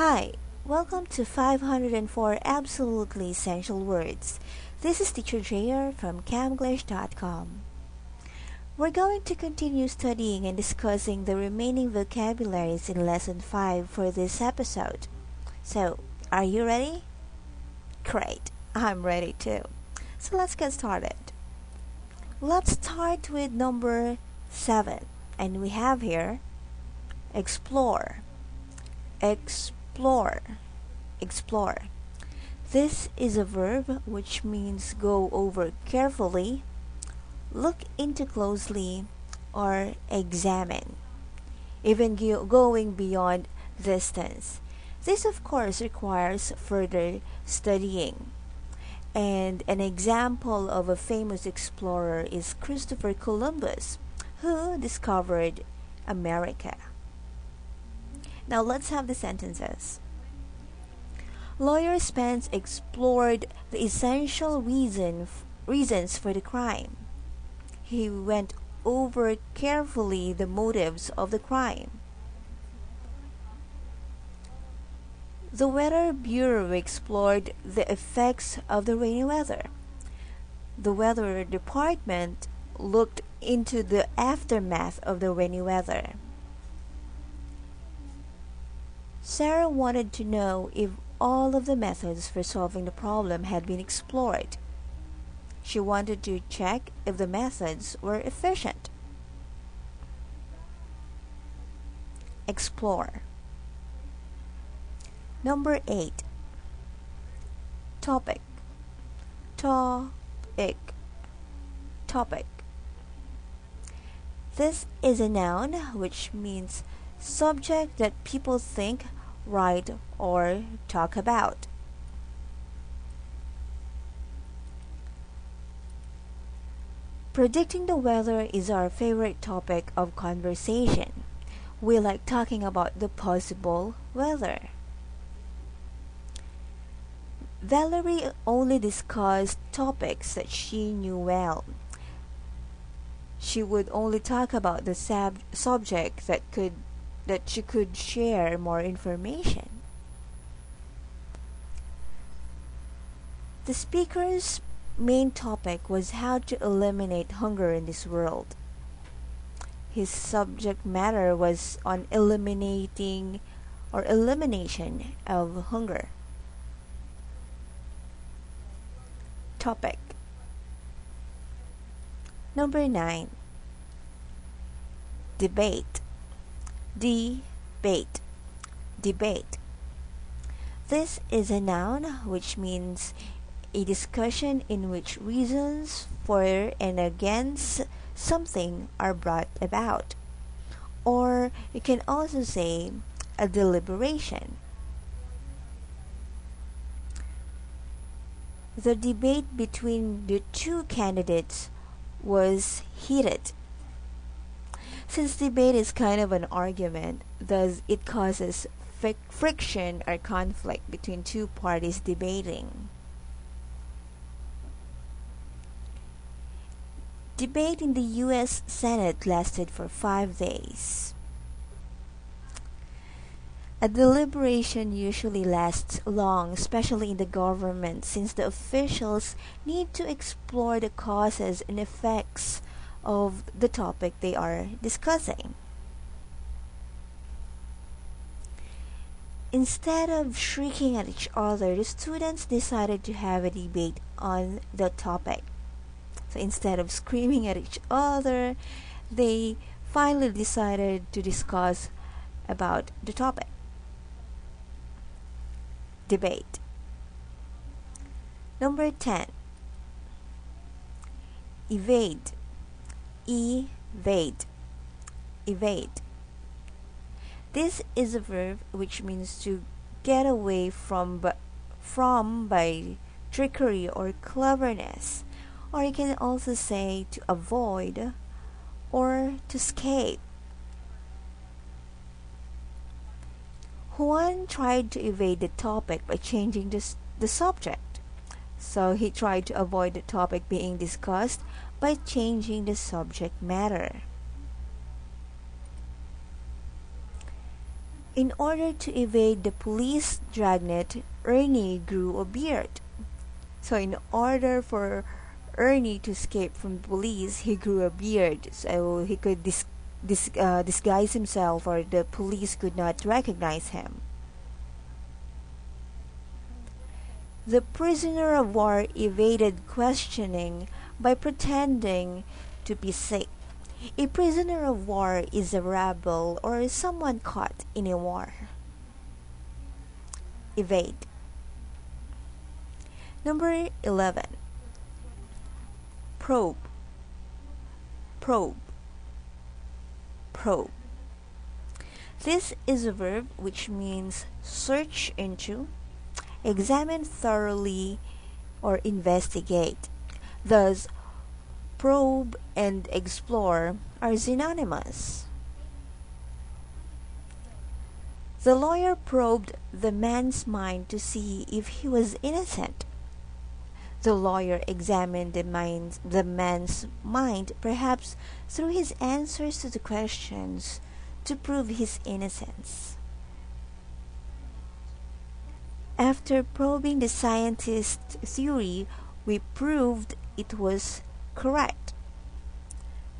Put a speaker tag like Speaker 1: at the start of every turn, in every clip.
Speaker 1: Hi, welcome to 504 Absolutely Essential Words. This is Teacher Jayer from camglish.com. We're going to continue studying and discussing the remaining vocabularies in Lesson 5 for this episode. So, are you ready? Great, I'm ready too. So let's get started. Let's start with number 7, and we have here explore. Explore. Explore. This is a verb which means go over carefully, look into closely, or examine, even going beyond distance. This, of course, requires further studying. And an example of a famous explorer is Christopher Columbus, who discovered America. Now let's have the sentences. Lawyer Spence explored the essential reasons for the crime. He went over carefully the motives of the crime. The Weather Bureau explored the effects of the rainy weather. The Weather Department looked into the aftermath of the rainy weather. Sarah wanted to know if all of the methods for solving the problem had been explored. She wanted to check if the methods were efficient. Explore. Number 8. Topic. Topic. Topic. This is a noun which means subject that people think, write, or talk about. Predicting the weather is our favorite topic of conversation. We like talking about the possible weather. Valerie only discussed topics that she knew well. She would only talk about the subject that she could share more information. The speaker's main topic was how to eliminate hunger in this world. His subject matter was on elimination of hunger. Topic. Number 9. Debate. Debate. Debate. This is a noun which means a discussion in which reasons for and against something are brought about. Or you can also say a deliberation. The debate between the two candidates was heated. Since debate is kind of an argument, thus it causes friction or conflict between two parties debating. Debate in the U.S. Senate lasted for 5 days. A deliberation usually lasts long, especially in the government, since the officials need to explore the causes and effects of the topic they are discussing. Instead of shrieking at each other, the students decided to have a debate on the topic. So instead of screaming at each other, they finally decided to discuss about the topic. Debate. Number 10. Evade. Evade. Evade. This is a verb which means to get away from by trickery or cleverness, or you can also say to avoid or to escape. Juan tried to evade the topic by changing the subject. So he tried to avoid the topic being discussed by changing the subject matter. In order to evade the police dragnet, Ernie grew a beard. So in order for Ernie to escape from the police, he grew a beard so he could disguise himself or the police could not recognize him. The prisoner of war evaded questioning by pretending to be sick. A prisoner of war is a rebel or someone caught in a war. Evade. Number 11. Probe. Probe. Probe. This is a verb which means search into, examine thoroughly, or investigate. Thus, probe and explore are synonymous. The lawyer probed the man's mind to see if he was innocent. The lawyer examined the man's mind, perhaps through his answers to the questions, to prove his innocence. After probing the scientist's theory, we proved it was correct.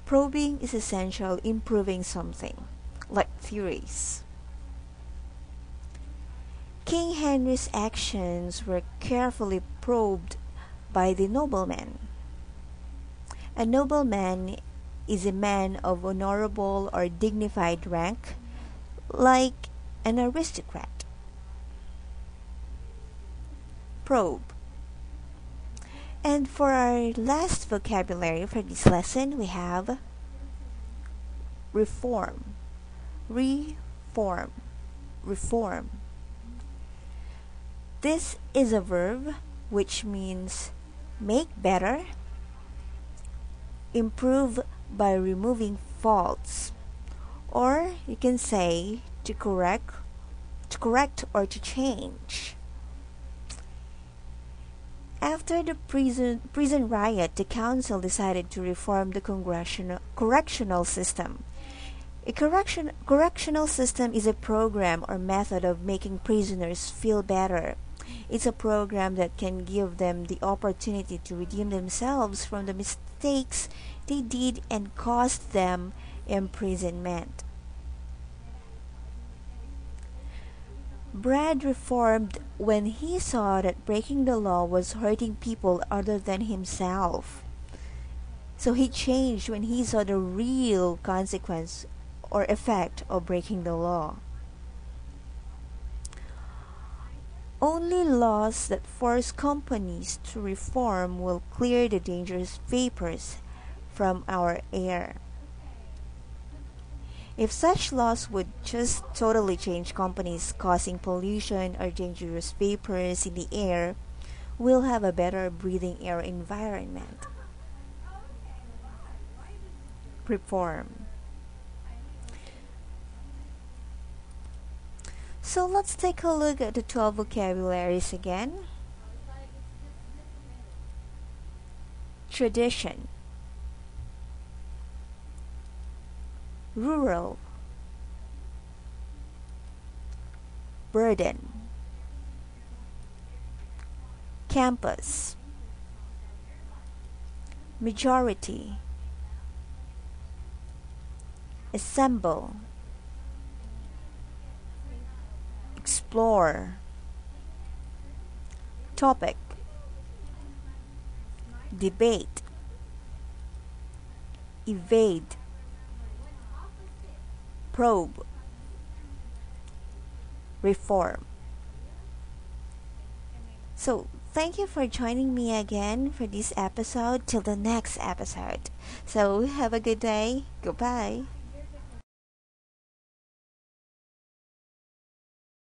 Speaker 1: Probing is essential in proving something, like theories. King Henry's actions were carefully probed by the nobleman. A nobleman is a man of honorable or dignified rank, like an aristocrat. Probe. And for our last vocabulary for this lesson, we have reform. Reform. Reform. This is a verb which means make better, improve by removing faults, or you can say to correct or to change. After the prison riot, the council decided to reform the correctional system. A correctional system is a program or method of making prisoners feel better. It's a program that can give them the opportunity to redeem themselves from the mistakes they did and cost them imprisonment. Brad reformed when he saw that breaking the law was hurting people other than himself. So he changed when he saw the real consequence or effect of breaking the law. Only laws that force companies to reform will clear the dangerous vapors from our air. If such laws would just totally change companies causing pollution or dangerous vapors in the air, we'll have a better breathing air environment. Reform. So let's take a look at the 12 vocabularies again. Tradition. Rural. Burden. Campus. Majority. Assemble. Explore. Topic. Debate. Evade. Probe. Reform. So, thank you for joining me again for this episode till the next episode. So, have a good day. Goodbye.